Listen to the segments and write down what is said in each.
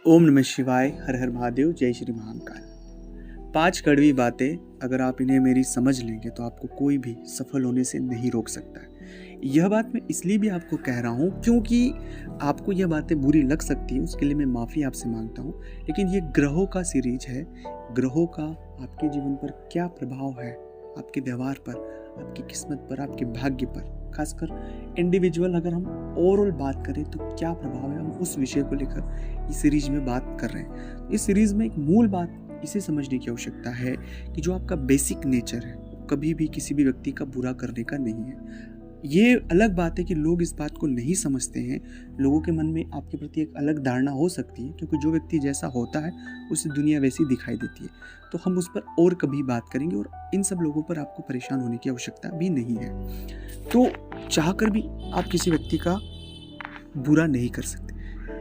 ओम नमः शिवाय, हर हर महादेव, जय श्री महाकाल। 5 कड़वी बातें अगर आप इन्हें मेरी समझ लेंगे तो आपको कोई भी सफल होने से नहीं रोक सकता है। यह बात मैं इसलिए भी आपको कह रहा हूँ क्योंकि आपको यह बातें बुरी लग सकती है, उसके लिए मैं माफ़ी आपसे मांगता हूँ। लेकिन ये ग्रहों का सीरीज है। ग्रहों का आपके जीवन पर क्या प्रभाव है, आपके व्यवहार पर, आपकी किस्मत पर, आपके भाग्य पर, खासकर इंडिविजुअल अगर हम ओवरऑल बात करें तो क्या प्रभाव है, हम उस विषय को लेकर इस सीरीज में बात कर रहे हैं। इस सीरीज में एक मूल बात इसे समझने की आवश्यकता है कि जो आपका बेसिक नेचर है कभी भी किसी भी व्यक्ति का बुरा करने का नहीं है। ये अलग बात है कि लोग इस बात को नहीं समझते हैं। लोगों के मन में आपके प्रति एक अलग धारणा हो सकती है क्योंकि जो व्यक्ति जैसा होता है उसे दुनिया वैसी दिखाई देती है। तो हम उस पर और कभी बात करेंगे और इन सब लोगों पर आपको परेशान होने की आवश्यकता भी नहीं है। तो चाहकर भी आप किसी व्यक्ति का बुरा नहीं कर सकते।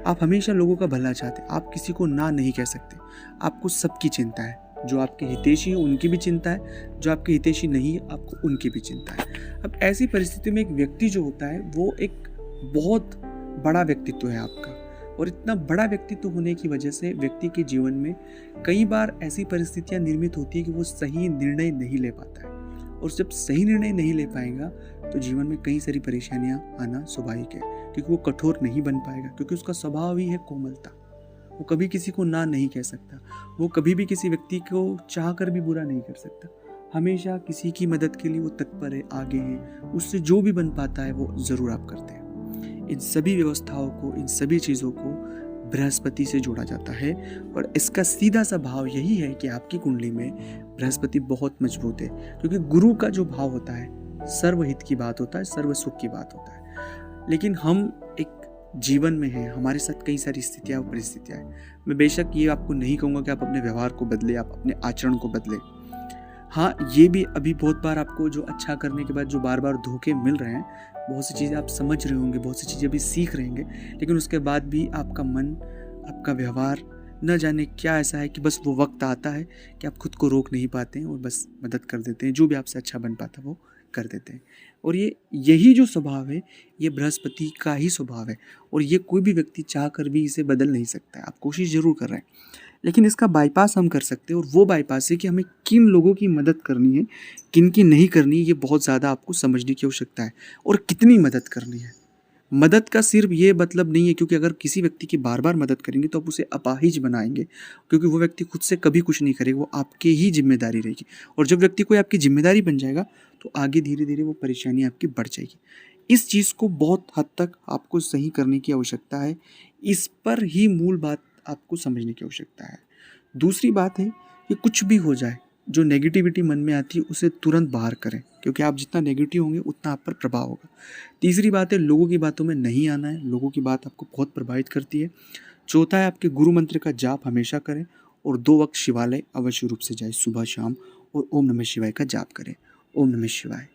आप हमेशा लोगों का भला चाहते, आप किसी को ना नहीं कह सकते। आपको सबकी चिंता है, जो आपके हितैषी हैं उनकी भी चिंता है, जो आपके हितैषी नहीं है आपको उनकी भी चिंता है। अब ऐसी परिस्थिति में एक व्यक्ति जो होता है वो एक बहुत बड़ा व्यक्तित्व है आपका, और इतना बड़ा व्यक्तित्व होने की वजह से व्यक्ति के जीवन में कई बार ऐसी परिस्थितियां निर्मित होती है कि वो सही निर्णय नहीं ले पाता है, और जब सही निर्णय नहीं ले पाएगा तो जीवन में कई सारी परेशानियां आना स्वाभाविक है, क्योंकि वो कठोर नहीं बन पाएगा, क्योंकि उसका स्वभाव ही है कोमलता। वो कभी किसी को ना नहीं कह सकता, वो कभी भी किसी व्यक्ति को चाह कर भी बुरा नहीं कर सकता। हमेशा किसी की मदद के लिए वो तत्पर है, आगे है, उससे जो भी बन पाता है वो ज़रूर आप करते हैं। इन सभी व्यवस्थाओं को, इन सभी चीज़ों को बृहस्पति से जोड़ा जाता है, और इसका सीधा सा भाव यही है कि आपकी कुंडली में बृहस्पति बहुत मजबूत है, क्योंकि गुरु का जो भाव होता है सर्वहित की बात होता है, सर्व सुख की बात होता है। लेकिन हम एक जीवन में हैं, हमारे साथ कई सारी स्थितियाँ और परिस्थितियाँ हैं। मैं बेशक ये आपको नहीं कहूँगा कि आप अपने व्यवहार को बदले, आप अपने आचरण को बदले। हाँ, ये भी अभी बहुत बार आपको जो अच्छा करने के बाद जो बार बार धोखे मिल रहे हैं, बहुत सी चीज़ें आप समझ रहे होंगे, बहुत सी चीज़ें अभी सीख रहे होंगे, लेकिन उसके बाद भी आपका मन, आपका व्यवहार न जाने क्या ऐसा है कि बस वो वक्त आता है कि आप खुद को रोक नहीं पाते हैं और बस मदद कर देते हैं, जो भी आपसे अच्छा बन पाता है वो कर देते हैं। और यही जो स्वभाव है ये बृहस्पति का ही स्वभाव है, और ये कोई भी व्यक्ति चाह कर भी इसे बदल नहीं सकता है। आप कोशिश ज़रूर कर रहे हैं, लेकिन इसका बाईपास हम कर सकते हैं, और वो बाईपास है कि हमें किन लोगों की मदद करनी है, किन की नहीं करनी है। ये बहुत ज़्यादा आपको समझने की आवश्यकता है, और कितनी मदद करनी है। मदद का सिर्फ ये मतलब नहीं है, क्योंकि अगर किसी व्यक्ति की बार बार मदद करेंगे तो आप उसे अपाहिज बनाएंगे, क्योंकि वो व्यक्ति खुद से कभी कुछ नहीं करेगा, वो आपकी ही जिम्मेदारी रहेगी। और जब व्यक्ति कोई आपकी जिम्मेदारी बन जाएगा तो आगे धीरे धीरे वो परेशानी आपकी बढ़ जाएगी। इस चीज़ को बहुत हद तक आपको सही करने की आवश्यकता है। इस पर ही मूल बात आपको समझने की आवश्यकता है। दूसरी बात है कि कुछ भी हो जाए, जो नेगेटिविटी मन में आती है उसे तुरंत बाहर करें, क्योंकि आप जितना नेगेटिव होंगे उतना आप पर प्रभाव होगा। तीसरी बात है, लोगों की बातों में नहीं आना है, लोगों की बात आपको बहुत प्रभावित करती है। चौथा है, आपके गुरु मंत्र का जाप हमेशा करें, और 2 वक्त शिवालय अवश्य रूप से जाए, सुबह शाम, और ओम नमः शिवाय का जाप करें। ओम नमः शिवाय।